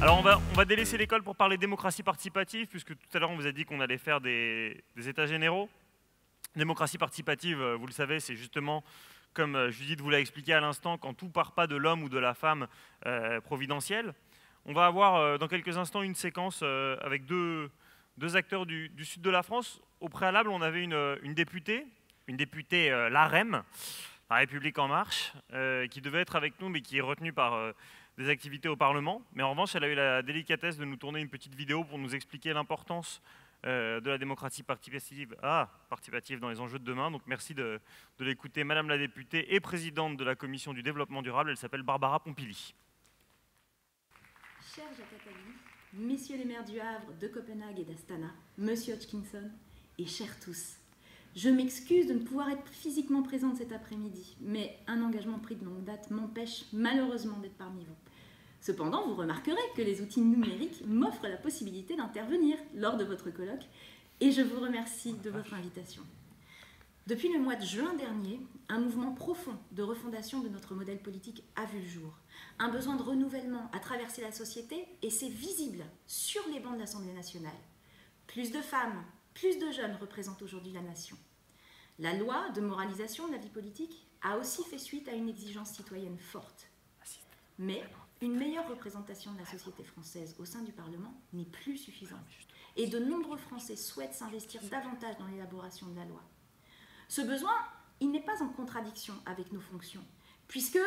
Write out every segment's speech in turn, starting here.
Alors on va délaisser l'école pour parler démocratie participative, puisque tout à l'heure on vous a dit qu'on allait faire des états généraux. Démocratie participative, vous le savez, c'est justement, comme Judith vous l'a expliqué à l'instant, quand tout part pas de l'homme ou de la femme providentielle. On va avoir dans quelques instants une séquence avec deux acteurs du sud de la France. Au préalable, on avait une députée LaREM, La République En Marche, qui devait être avec nous, mais qui est retenue par des activités au Parlement. Mais en revanche, elle a eu la délicatesse de nous tourner une petite vidéo pour nous expliquer l'importance de la démocratie participative dans les enjeux de demain. Donc merci de l'écouter. Madame la députée et présidente de la Commission du développement durable, elle s'appelle Barbara Pompili. Cher Jacques Attali, messieurs les maires du Havre, de Copenhague et d'Astana, monsieur Hodgkinson, et chers tous, je m'excuse de ne pouvoir être physiquement présente cet après-midi, mais un engagement pris de longue date m'empêche malheureusement d'être parmi vous. Cependant, vous remarquerez que les outils numériques m'offrent la possibilité d'intervenir lors de votre colloque, et je vous remercie de votre invitation. Depuis le mois de juin dernier, un mouvement profond de refondation de notre modèle politique a vu le jour. Un besoin de renouvellement a traversé la société et c'est visible sur les bancs de l'Assemblée nationale. Plus de femmes, plus de jeunes représentent aujourd'hui la nation. La loi de moralisation de la vie politique a aussi fait suite à une exigence citoyenne forte. Mais une meilleure représentation de la société française au sein du Parlement n'est plus suffisante. Et de nombreux Français souhaitent s'investir davantage dans l'élaboration de la loi. Ce besoin, il n'est pas en contradiction avec nos fonctions, puisque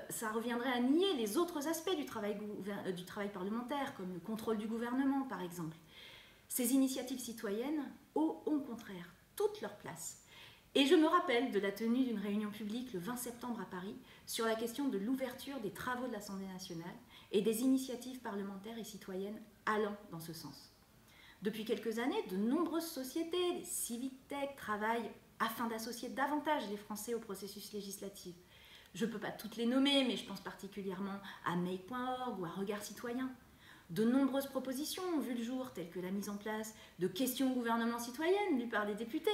ça reviendrait à nier les autres aspects du travail parlementaire, comme le contrôle du gouvernement, par exemple. Ces initiatives citoyennes ont, au contraire, toute leur place. Et je me rappelle de la tenue d'une réunion publique le 20 septembre à Paris sur la question de l'ouverture des travaux de l'Assemblée nationale et des initiatives parlementaires et citoyennes allant dans ce sens. Depuis quelques années, de nombreuses sociétés, les civic tech, travaillent afin d'associer davantage les Français au processus législatif. Je ne peux pas toutes les nommer, mais je pense particulièrement à Make.org ou à Regard Citoyen. De nombreuses propositions ont vu le jour, telles que la mise en place de questions au gouvernement citoyennes lues par des députés.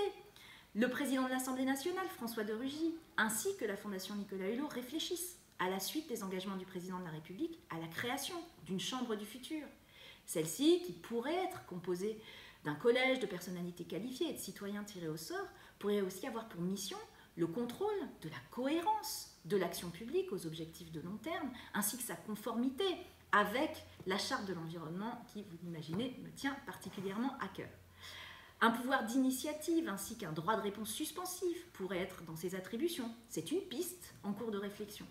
Le président de l'Assemblée nationale, François de Rugy, ainsi que la Fondation Nicolas Hulot réfléchissent, à la suite des engagements du président de la République, à la création d'une chambre du futur. Celle-ci, qui pourrait être composée d'un collège de personnalités qualifiées et de citoyens tirés au sort, pourrait aussi avoir pour mission le contrôle de la cohérence de l'action publique aux objectifs de long terme, ainsi que sa conformité avec la charte de l'environnement qui, vous l'imaginez, me tient particulièrement à cœur. Un pouvoir d'initiative ainsi qu'un droit de réponse suspensif pourrait être dans ses attributions. C'est une piste en cours de réflexion.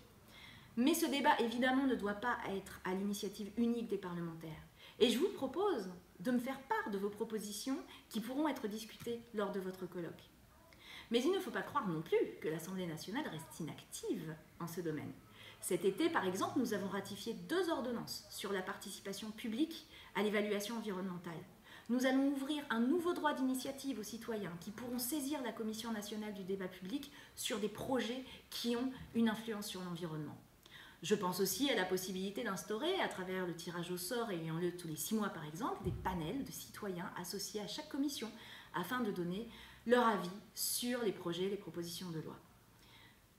Mais ce débat, évidemment, ne doit pas être à l'initiative unique des parlementaires. Et je vous propose de me faire part de vos propositions qui pourront être discutées lors de votre colloque. Mais il ne faut pas croire non plus que l'Assemblée nationale reste inactive en ce domaine. Cet été, par exemple, nous avons ratifié 2 ordonnances sur la participation publique à l'évaluation environnementale. Nous allons ouvrir un nouveau droit d'initiative aux citoyens qui pourront saisir la Commission nationale du débat public sur des projets qui ont une influence sur l'environnement. Je pense aussi à la possibilité d'instaurer, à travers le tirage au sort ayant lieu tous les 6 mois par exemple, des panels de citoyens associés à chaque commission afin de donner leur avis sur les projets et les propositions de loi.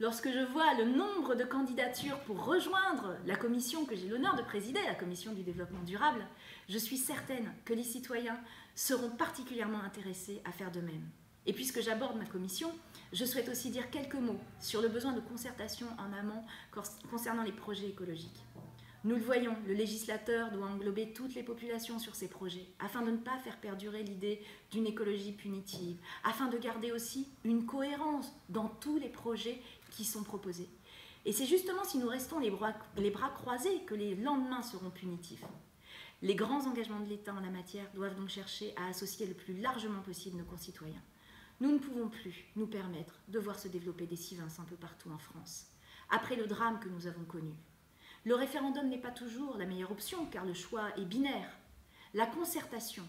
Lorsque je vois le nombre de candidatures pour rejoindre la commission que j'ai l'honneur de présider, la commission du développement durable, je suis certaine que les citoyens seront particulièrement intéressés à faire de même. Et puisque j'aborde ma commission, je souhaite aussi dire quelques mots sur le besoin de concertation en amont concernant les projets écologiques. Nous le voyons, le législateur doit englober toutes les populations sur ces projets, afin de ne pas faire perdurer l'idée d'une écologie punitive, afin de garder aussi une cohérence dans tous les projets qui sont proposés. Et c'est justement si nous restons les bras croisés que les lendemains seront punitifs. Les grands engagements de l'État en la matière doivent donc chercher à associer le plus largement possible nos concitoyens. Nous ne pouvons plus nous permettre de voir se développer des civismes un peu partout en France, après le drame que nous avons connu. Le référendum n'est pas toujours la meilleure option, car le choix est binaire. La concertation,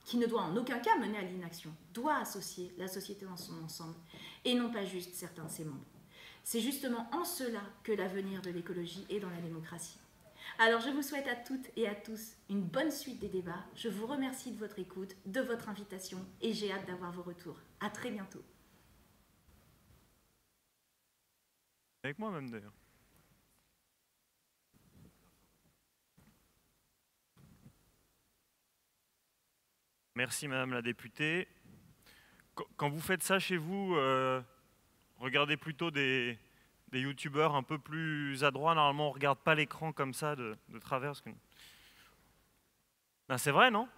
qui ne doit en aucun cas mener à l'inaction, doit associer la société dans son ensemble, et non pas juste certains de ses membres. C'est justement en cela que l'avenir de l'écologie est dans la démocratie. Alors je vous souhaite à toutes et à tous une bonne suite des débats. Je vous remercie de votre écoute, de votre invitation, et j'ai hâte d'avoir vos retours. À très bientôt. Avec moi même d'ailleurs. Merci Madame la députée. Quand vous faites ça chez vous, regardez plutôt des youtubeurs un peu plus adroits. Normalement, on ne regarde pas l'écran comme ça de travers. Ben, c'est vrai, non?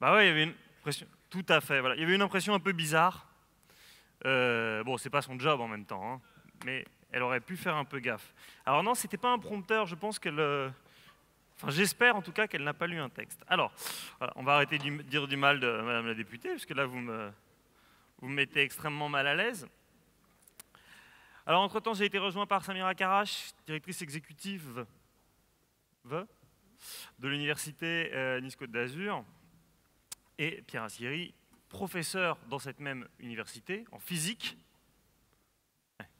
Bah ouais, il y avait une impression. Tout à fait, voilà. Il y avait une impression un peu bizarre. Bon, c'est pas son job en même temps, hein, mais elle aurait pu faire un peu gaffe. Alors non, c'était pas un prompteur, je pense qu'elle... Enfin, j'espère en tout cas qu'elle n'a pas lu un texte. Alors, voilà, on va arrêter de dire du mal de Madame la députée, parce que là, vous me mettez extrêmement mal à l'aise. Alors, entre-temps, j'ai été rejoint par Samira Karash, directrice exécutive de l'université Nice-Côte d'Azur, et Pierre Assieri, professeur dans cette même université, en physique.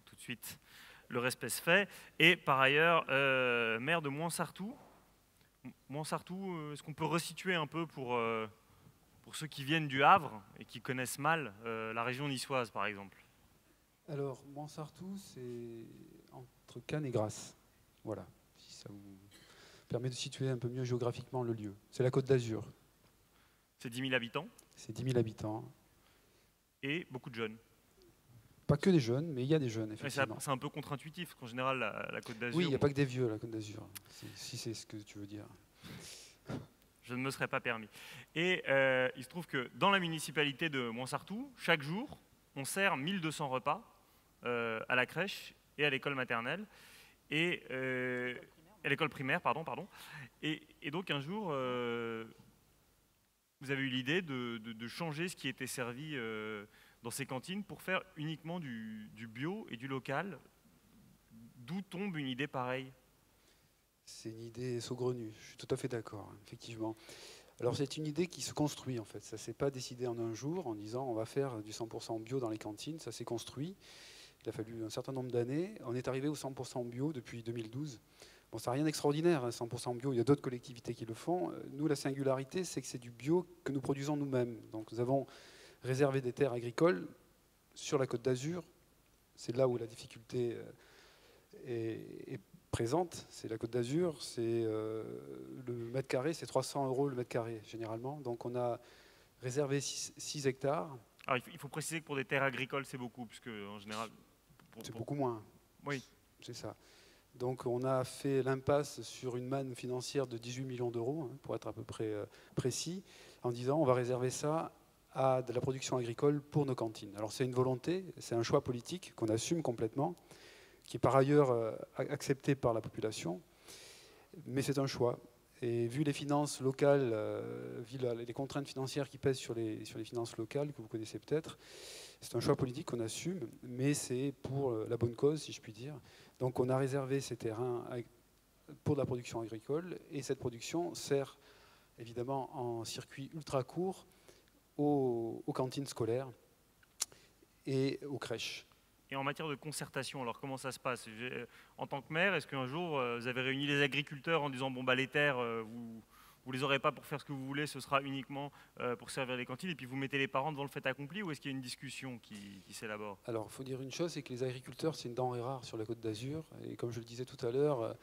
Tout de suite, le respect se fait. Et par ailleurs, maire de Mouansartou. Mouansartou, est-ce qu'on peut resituer un peu pour ceux qui viennent du Havre et qui connaissent mal la région niçoise, par exemple? Alors, Mouansartou, c'est entre Cannes et Grasse. Voilà, si ça vous permet de situer un peu mieux géographiquement le lieu. C'est la Côte d'Azur. C'est 10 000 habitants? C'est 10 000 habitants. Et beaucoup de jeunes? Pas que des jeunes, mais il y a des jeunes, effectivement. C'est un peu contre-intuitif, parce qu'en général, la Côte d'Azur... Oui, il n'y a pas que des vieux, la Côte d'Azur, si c'est ce que tu veux dire. Je ne me serais pas permis. Et il se trouve que dans la municipalité de Mouansartou, chaque jour, on sert 1200 repas à la crèche et à l'école maternelle. Et à l'école primaire, pardon. Et donc un jour, vous avez eu l'idée de changer ce qui était servi dans ces cantines pour faire uniquement du bio et du local. D'où tombe une idée pareille? C'est une idée saugrenue, je suis tout à fait d'accord, effectivement. Alors c'est une idée qui se construit en fait, ça ne s'est pas décidé en un jour en disant on va faire du 100% bio dans les cantines, ça s'est construit. Il a fallu un certain nombre d'années, on est arrivé au 100% bio depuis 2012. Bon, ça n'a rien d'extraordinaire, hein, 100% bio, il y a d'autres collectivités qui le font. Nous, la singularité, c'est que c'est du bio que nous produisons nous-mêmes. Donc nous avons réservé des terres agricoles sur la Côte d'Azur, c'est là où la difficulté est présente, c'est la Côte d'Azur, c'est le mètre carré, c'est 300 € le mètre carré généralement. Donc on a réservé 6 hectares. Alors il faut préciser que pour des terres agricoles, c'est beaucoup, puisque en général... C'est beaucoup moins. Oui. C'est ça. Donc on a fait l'impasse sur une manne financière de 18 millions d'euros, hein, pour être à peu près précis, en disant on va réserver ça à de la production agricole pour nos cantines. Alors c'est une volonté, c'est un choix politique qu'on assume complètement, qui est par ailleurs accepté par la population, mais c'est un choix. Et vu les finances locales, vu les contraintes financières qui pèsent sur les finances locales, que vous connaissez peut-être, c'est un choix politique qu'on assume, mais c'est pour la bonne cause, si je puis dire. Donc on a réservé ces terrains pour de la production agricole, et cette production sert évidemment en circuit ultra court aux cantines scolaires et aux crèches. Et en matière de concertation, alors comment ça se passe? En tant que maire, est-ce qu'un jour vous avez réuni les agriculteurs en disant bon bah les terres, vous les aurez pas pour faire ce que vous voulez, ce sera uniquement pour servir les cantines, et puis vous mettez les parents devant le fait accompli, ou est-ce qu'il y a une discussion qui s'élabore? Alors il faut dire une chose, c'est que les agriculteurs, c'est une denrée rare sur la Côte d'Azur, et comme je le disais tout à l'heure,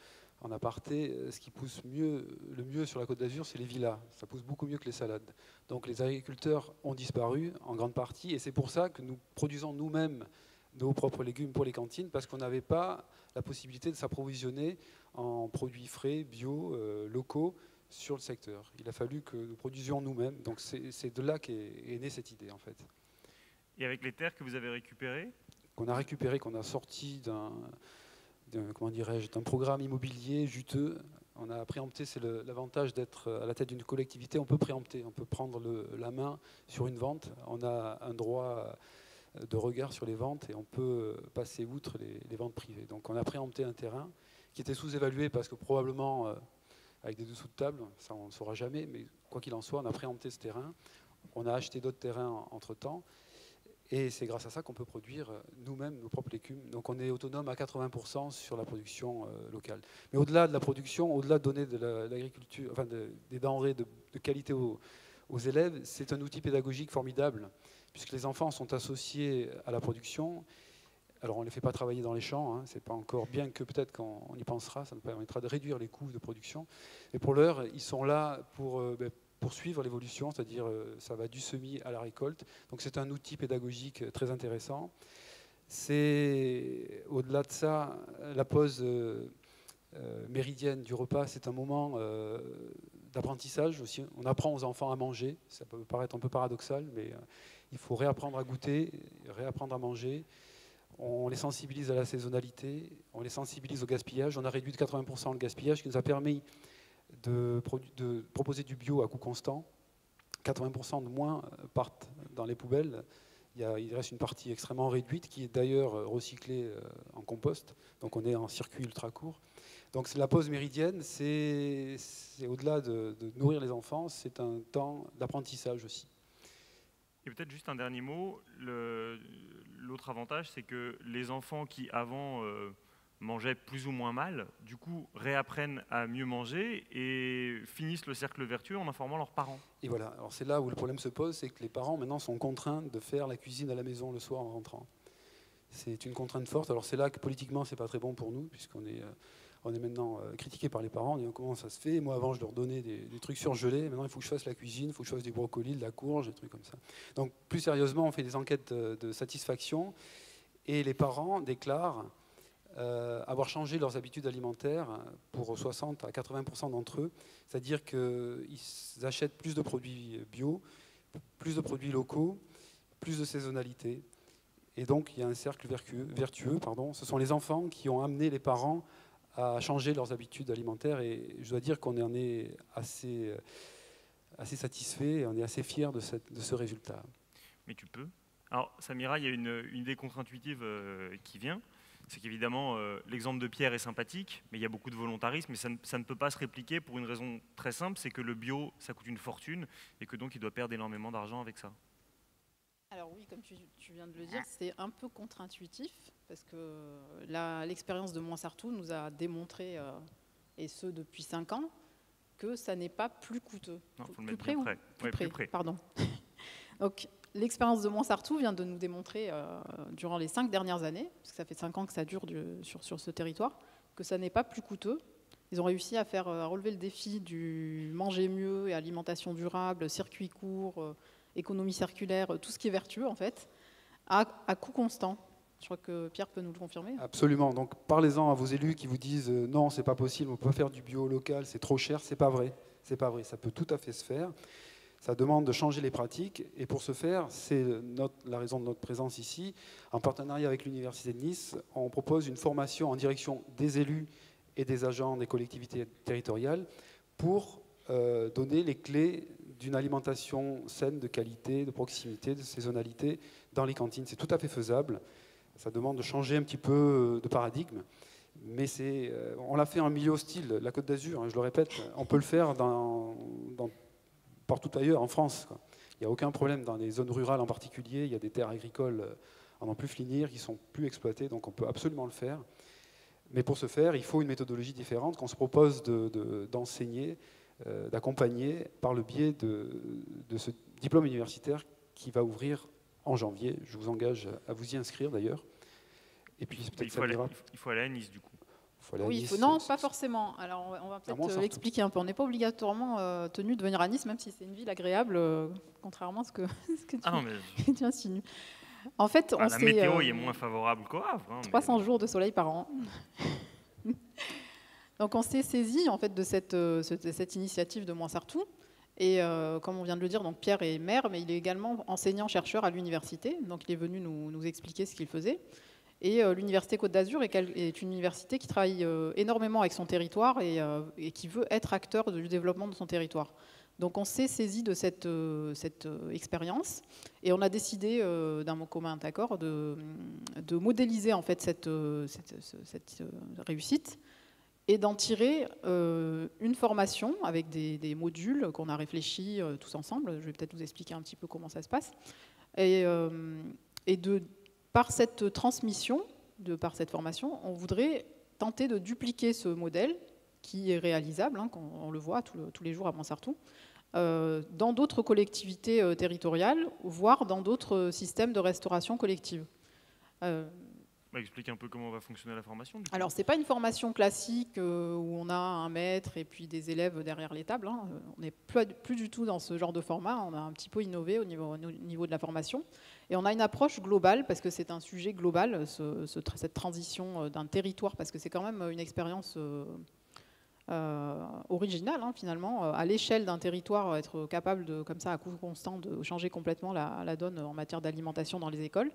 en aparté, ce qui pousse le mieux sur la Côte d'Azur, c'est les villas. Ça pousse beaucoup mieux que les salades. Donc les agriculteurs ont disparu en grande partie, et c'est pour ça que nous produisons nous-mêmes nos propres légumes pour les cantines, parce qu'on n'avait pas la possibilité de s'approvisionner en produits frais, bio, locaux, sur le secteur. Il a fallu que nous produisions nous-mêmes. Donc c'est de là qu'est née cette idée, en fait. Et avec les terres que vous avez récupérées? Qu'on a récupérées, qu'on a sorties d'un programme immobilier juteux. On a préempté, c'est l'avantage d'être à la tête d'une collectivité, on peut préempter, on peut prendre la main sur une vente, on a un droit de regard sur les ventes et on peut passer outre les ventes privées. Donc on a préempté un terrain qui était sous-évalué parce que probablement, avec des dessous de table, ça on ne saura jamais, mais quoi qu'il en soit, on a préempté ce terrain, on a acheté d'autres terrains entre-temps, et c'est grâce à ça qu'on peut produire nous-mêmes nos propres légumes. Donc on est autonome à 80% sur la production locale. Mais au-delà de la production, au-delà de donner de l'agriculture, enfin des denrées de qualité aux élèves, c'est un outil pédagogique formidable, puisque les enfants sont associés à la production. Alors on ne les fait pas travailler dans les champs, hein, c'est pas encore, bien que peut-être qu'on y pensera, ça nous permettra de réduire les coûts de production. Mais pour l'heure, ils sont là pour poursuivre l'évolution, c'est-à-dire ça va du semis à la récolte. Donc c'est un outil pédagogique très intéressant. C'est au-delà de ça, la pause méridienne du repas, c'est un moment d'apprentissage aussi. On apprend aux enfants à manger, ça peut paraître un peu paradoxal, mais il faut réapprendre à goûter, réapprendre à manger. On les sensibilise à la saisonnalité, on les sensibilise au gaspillage. On a réduit de 80% le gaspillage, ce qui nous a permis de proposer du bio à coût constant. 80% de moins partent dans les poubelles. Il reste une partie extrêmement réduite qui est d'ailleurs recyclée en compost. Donc on est en circuit ultra court. Donc la pause méridienne, c'est au-delà de nourrir les enfants, c'est un temps d'apprentissage aussi. Et peut-être juste un dernier mot, l'autre avantage, c'est que les enfants qui avant mangeaient plus ou moins mal, du coup réapprennent à mieux manger et finissent le cercle vertueux en informant leurs parents. Et voilà, alors c'est là où le problème se pose, c'est que les parents maintenant sont contraints de faire la cuisine à la maison le soir en rentrant. C'est une contrainte forte, alors c'est là que politiquement c'est pas très bon pour nous, puisqu'on est... On est maintenant critiqué par les parents, on dit comment ça se fait. Moi avant je leur donnais des trucs surgelés, maintenant il faut que je fasse la cuisine, il faut que je fasse du brocoli, de la courge, des trucs comme ça. Donc plus sérieusement on fait des enquêtes de satisfaction et les parents déclarent avoir changé leurs habitudes alimentaires pour 60 à 80% d'entre eux, c'est-à-dire qu'ils achètent plus de produits bio, plus de produits locaux, plus de saisonnalité. Et donc il y a un cercle vertueux. Ce sont les enfants qui ont amené les parents à changer leurs habitudes alimentaires et je dois dire qu'on en est assez satisfait, on est assez fiers de ce résultat. Mais tu peux. Alors Samira, il y a une idée contre-intuitive qui vient, c'est qu'évidemment l'exemple de Pierre est sympathique, mais il y a beaucoup de volontarisme et ça ne peut pas se répliquer pour une raison très simple, c'est que le bio ça coûte une fortune et que donc il doit perdre énormément d'argent avec ça. Alors oui, comme tu viens de le dire, c'est un peu contre-intuitif parce que l'expérience de Montsartou nous a démontré, et ce depuis 5 ans, que ça n'est pas plus coûteux. Non, faut le mettre bien près. Plus près. Pardon. Donc l'expérience de Montsartou vient de nous démontrer durant les 5 dernières années, parce que ça fait 5 ans que ça dure sur ce territoire, que ça n'est pas plus coûteux. Ils ont réussi à relever le défi du manger mieux et alimentation durable, circuit court, économie circulaire, tout ce qui est vertueux en fait, à coût constant. Je crois que Pierre peut nous le confirmer. Absolument. Donc parlez-en à vos élus qui vous disent non, c'est pas possible, on peut pas faire du bio local, c'est trop cher. C'est pas vrai. C'est pas vrai. Ça peut tout à fait se faire. Ça demande de changer les pratiques et pour ce faire, c'est la raison de notre présence ici. En partenariat avec l'Université de Nice, on propose une formation en direction des élus et des agents des collectivités territoriales pour donner les clés d'une alimentation saine, de qualité, de proximité, de saisonnalité dans les cantines. C'est tout à fait faisable. Ça demande de changer un petit peu de paradigme. Mais on l'a fait en milieu hostile, la Côte d'Azur, hein, je le répète, on peut le faire partout ailleurs en France, quoi. Il n'y a aucun problème dans les zones rurales en particulier. Il y a des terres agricoles à n'en plus finir qui ne sont plus exploitées, donc on peut absolument le faire. Mais pour ce faire, il faut une méthodologie différente qu'on se propose d'enseigner, d'accompagner par le biais de ce diplôme universitaire qui va ouvrir en janvier. Je vous engage à vous y inscrire d'ailleurs. Et puis il faut aller à Nice du coup. Oui, non, pas forcément. Alors on va peut-être l'expliquer un peu. On n'est pas obligatoirement tenu de venir à Nice, même si c'est une ville agréable, contrairement à ce que tu insinues. En fait, la météo est moins favorable qu'au Havre. 300 jours de soleil par an. Donc on s'est saisi en fait de cette initiative de Montsartou. Et comme on vient de le dire, donc Pierre est maire, mais il est également enseignant-chercheur à l'université. Donc il est venu nous expliquer ce qu'il faisait. Et l'Université Côte d'Azur est une université qui travaille énormément avec son territoire et qui veut être acteur du développement de son territoire. Donc on s'est saisi de cette expérience et on a décidé d'un commun accord de modéliser en fait cette réussite et d'en tirer une formation avec des modules qu'on a réfléchis tous ensemble. Je vais peut-être vous expliquer un petit peu comment ça se passe. Par cette transmission, par cette formation, on voudrait tenter de dupliquer ce modèle qui est réalisable, hein, on le voit tous les jours à Montsartou, dans d'autres collectivités territoriales, voire dans d'autres systèmes de restauration collective. Explique un peu comment va fonctionner la formation. Du coup. Alors, ce n'est pas une formation classique où on a un maître et puis des élèves derrière les tables. Hein. On n'est plus du tout dans ce genre de format. On a un petit peu innové au niveau de la formation. Et on a une approche globale, parce que c'est un sujet global, cette transition d'un territoire, parce que c'est quand même une expérience originale, hein, finalement, à l'échelle d'un territoire, être capable, comme ça, à coût constant, de changer complètement la donne en matière d'alimentation dans les écoles.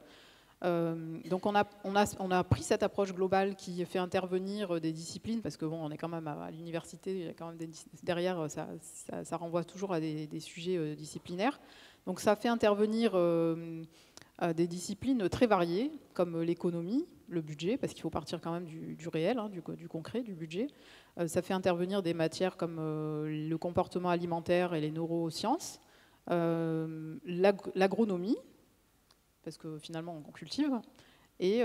Donc on a pris cette approche globale qui fait intervenir des disciplines, parce que bon, on est quand même à l'université, il y a quand même derrière, ça renvoie toujours à des sujets disciplinaires. Donc ça fait intervenir des disciplines très variées, comme l'économie, le budget, parce qu'il faut partir quand même du réel, hein, du concret, du budget. Ça fait intervenir des matières comme le comportement alimentaire et les neurosciences, l'agronomie, parce que finalement on cultive, et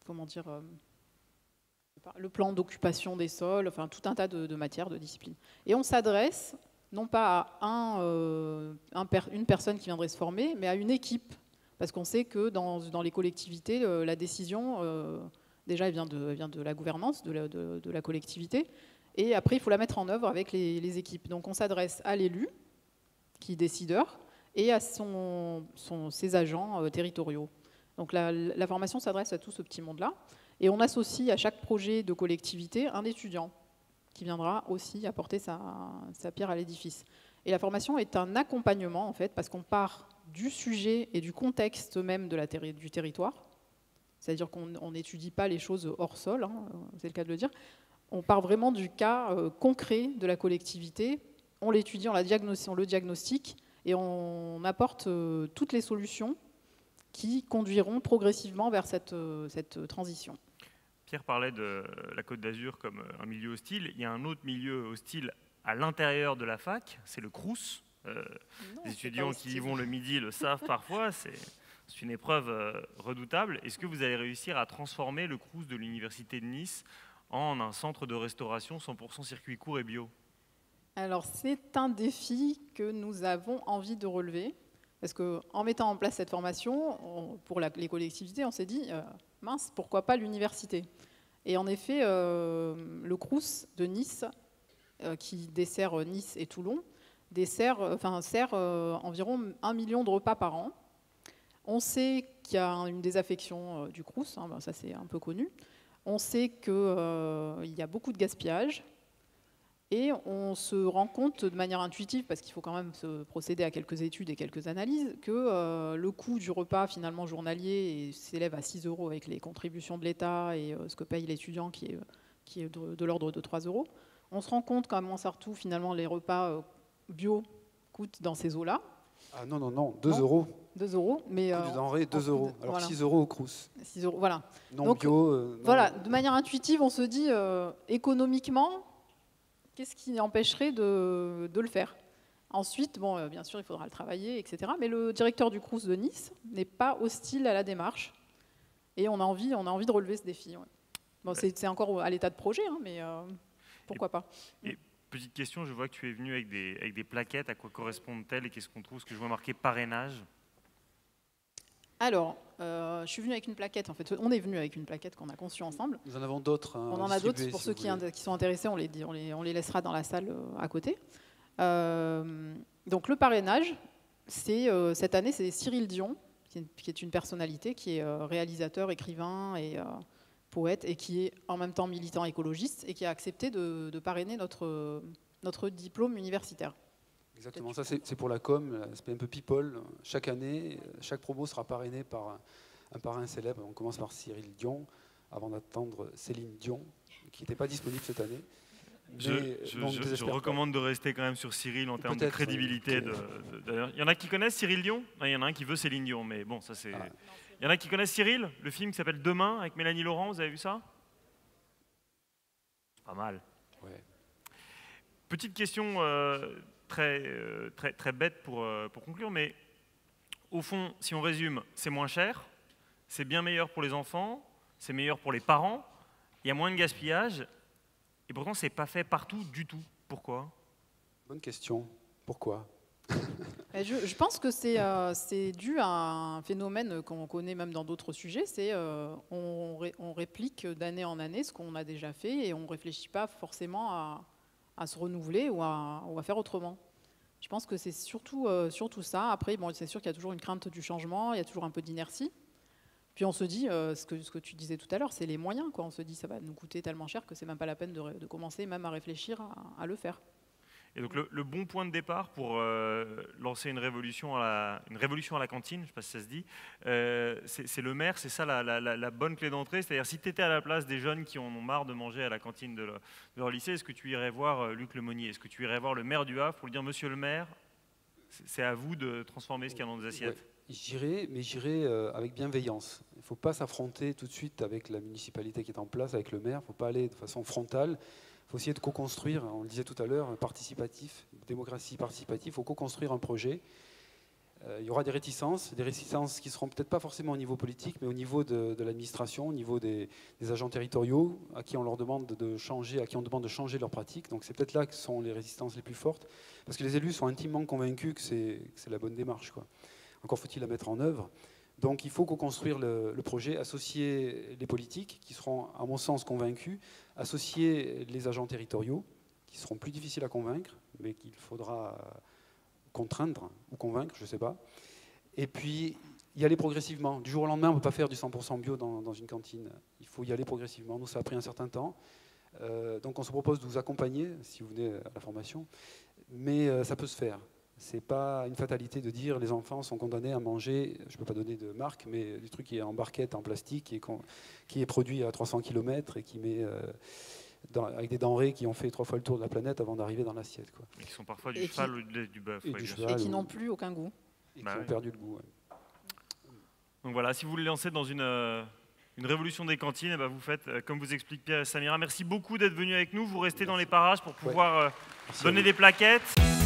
comment dire, le plan d'occupation des sols, enfin tout un tas de matières, de disciplines. Et on s'adresse non pas à une personne qui viendrait se former, mais à une équipe, parce qu'on sait que dans les collectivités, la décision, déjà elle vient de la gouvernance, de la collectivité, et après il faut la mettre en œuvre avec les équipes. Donc on s'adresse à l'élu, qui est décideur, et à ses agents territoriaux. Donc la formation s'adresse à tout ce petit monde-là. Et on associe à chaque projet de collectivité un étudiant qui viendra aussi apporter sa pierre à l'édifice. Et la formation est un accompagnement, en fait, parce qu'on part du sujet et du contexte même du territoire. C'est-à-dire qu'on n'étudie pas les choses hors sol, hein, c'est le cas de le dire. On part vraiment du cas concret de la collectivité. On l'étudie, on le diagnostique, et on apporte toutes les solutions qui conduiront progressivement vers cette transition. Pierre parlait de la Côte d'Azur comme un milieu hostile. Il y a un autre milieu hostile à l'intérieur de la fac, c'est le Crous. Les étudiants qui y vont le midi le savent parfois, c'est une épreuve redoutable. Est-ce que vous allez réussir à transformer le Crous de l'Université de Nice en un centre de restauration 100% circuit court et bio ? Alors, c'est un défi que nous avons envie de relever, parce qu'en mettant en place cette formation, pour les collectivités, on s'est dit, mince, pourquoi pas l'université ? Et en effet, le Crous de Nice, qui dessert Nice et Toulon, sert environ 1 million de repas par an. On sait qu'il y a une désaffection du Crous, hein, ça c'est un peu connu. On sait qu'il y a beaucoup de gaspillage. Et on se rend compte de manière intuitive, parce qu'il faut quand même se procéder à quelques études et quelques analyses, que le coût du repas finalement journalier s'élève à 6 € avec les contributions de l'État et ce que paye l'étudiant qui est de l'ordre de 3 €. On se rend compte qu'à Montsartou, finalement, les repas bio coûtent dans ces eaux-là. Ah non, 2 €. 2 €. Mais coût du denrée, 2 €. Alors voilà. 6 € au Crous. 6 €, voilà. Non donc, bio. Voilà, de manière intuitive, on se dit économiquement, qu'est-ce qui empêcherait de le faire ? Ensuite, bon, bien sûr, il faudra le travailler, etc. Mais le directeur du Crous de Nice n'est pas hostile à la démarche. Et on a envie de relever ce défi. Ouais. Bon, c'est encore à l'état de projet, hein, mais pourquoi pas. Et petite question, je vois que tu es venu avec des plaquettes. À quoi correspondent-elles et qu'est-ce qu'on trouve ? Ce que je vois marqué parrainage. Alors, je suis venue avec une plaquette. En fait, on est venu avec une plaquette qu'on a conçue ensemble. Nous en avons d'autres. On en a d'autres. Pour ceux qui sont intéressés, on les laissera dans la salle à côté. Donc, le parrainage, cette année, c'est Cyril Dion, qui est une personnalité, qui est réalisateur, écrivain et poète, et qui est en même temps militant écologiste, et qui a accepté de parrainer notre diplôme universitaire. Exactement, ça c'est pour la com, l'aspect un peu people. Chaque année, chaque promo sera parrainé par un parrain célèbre. On commence par Cyril Dion, avant d'attendre Céline Dion, qui n'était pas disponible cette année. Je recommande de rester quand même sur Cyril en termes de crédibilité. Il y en a qui connaissent Cyril Dion ? Il y en a un qui veut Céline Dion, mais bon, ça c'est... Il y en a qui connaissent Cyril, le film qui s'appelle Demain, avec Mélanie Laurent, vous avez vu ça ? C'est pas mal. Ouais. Petite question... très bête pour conclure, mais au fond, si on résume, c'est moins cher, c'est bien meilleur pour les enfants, c'est meilleur pour les parents, il y a moins de gaspillage, et pourtant, c'est pas fait partout du tout. Pourquoi ? Bonne question. Pourquoi ? Je pense que c'est dû à un phénomène qu'on connaît même dans d'autres sujets, c'est on réplique d'année en année ce qu'on a déjà fait et on ne réfléchit pas forcément à se renouveler ou à faire autrement. Je pense que c'est surtout ça. Après, bon, c'est sûr qu'il y a toujours une crainte du changement, il y a toujours un peu d'inertie. Puis on se dit, ce que tu disais tout à l'heure, c'est les moyens, quoi. On se dit ça va nous coûter tellement cher que c'est même pas la peine de commencer même à réfléchir à le faire. Et donc le bon point de départ pour lancer une révolution à la cantine, je ne sais pas si ça se dit, c'est le maire, c'est ça la bonne clé d'entrée. C'est-à-dire si tu étais à la place des jeunes qui en ont marre de manger à la cantine de leur lycée, est-ce que tu irais voir Luc Lemonnier? Est-ce que tu irais voir le maire du Havre pour lui dire « Monsieur le maire, c'est à vous de transformer ce qu'il y a dans les assiettes ». Ouais. J'irai, mais j'irai avec bienveillance. Il ne faut pas s'affronter tout de suite avec la municipalité qui est en place, avec le maire. Il ne faut pas aller de façon frontale. Il faut essayer de co-construire, on le disait tout à l'heure, participatif, démocratie participative. Il faut co-construire un projet. Il y aura des réticences qui seront peut-être pas forcément au niveau politique, mais au niveau de l'administration, au niveau des agents territoriaux, à qui on leur demande de changer, à qui on demande de changer leurs pratiques. Donc c'est peut-être là que sont les résistances les plus fortes, parce que les élus sont intimement convaincus que c'est la bonne démarche, quoi. Encore faut-il la mettre en œuvre. Donc il faut co-construire le projet, associer les politiques qui seront, à mon sens, convaincus, associer les agents territoriaux qui seront plus difficiles à convaincre, mais qu'il faudra contraindre ou convaincre, je ne sais pas. Et puis y aller progressivement. Du jour au lendemain, on ne peut pas faire du 100% bio dans une cantine. Il faut y aller progressivement. Nous, ça a pris un certain temps. Donc on se propose de vous accompagner, si vous venez à la formation, mais ça peut se faire. Ce n'est pas une fatalité de dire les enfants sont condamnés à manger, je ne peux pas donner de marque, mais du truc qui est en barquette, en plastique, qui est produit à 300 km et qui met avec des denrées qui ont fait 3 fois le tour de la planète avant d'arriver dans l'assiette, quoi. Et qui sont parfois du cheval ou du bœuf. Et, Et qui n'ont plus aucun goût. Et qui ont perdu le goût. Ouais. Donc voilà, si vous voulez lancer dans une révolution des cantines, eh ben vous faites comme vous explique Pierre et Samira. Merci beaucoup d'être venus avec nous. Vous restez dans les parages pour pouvoir donner des plaquettes.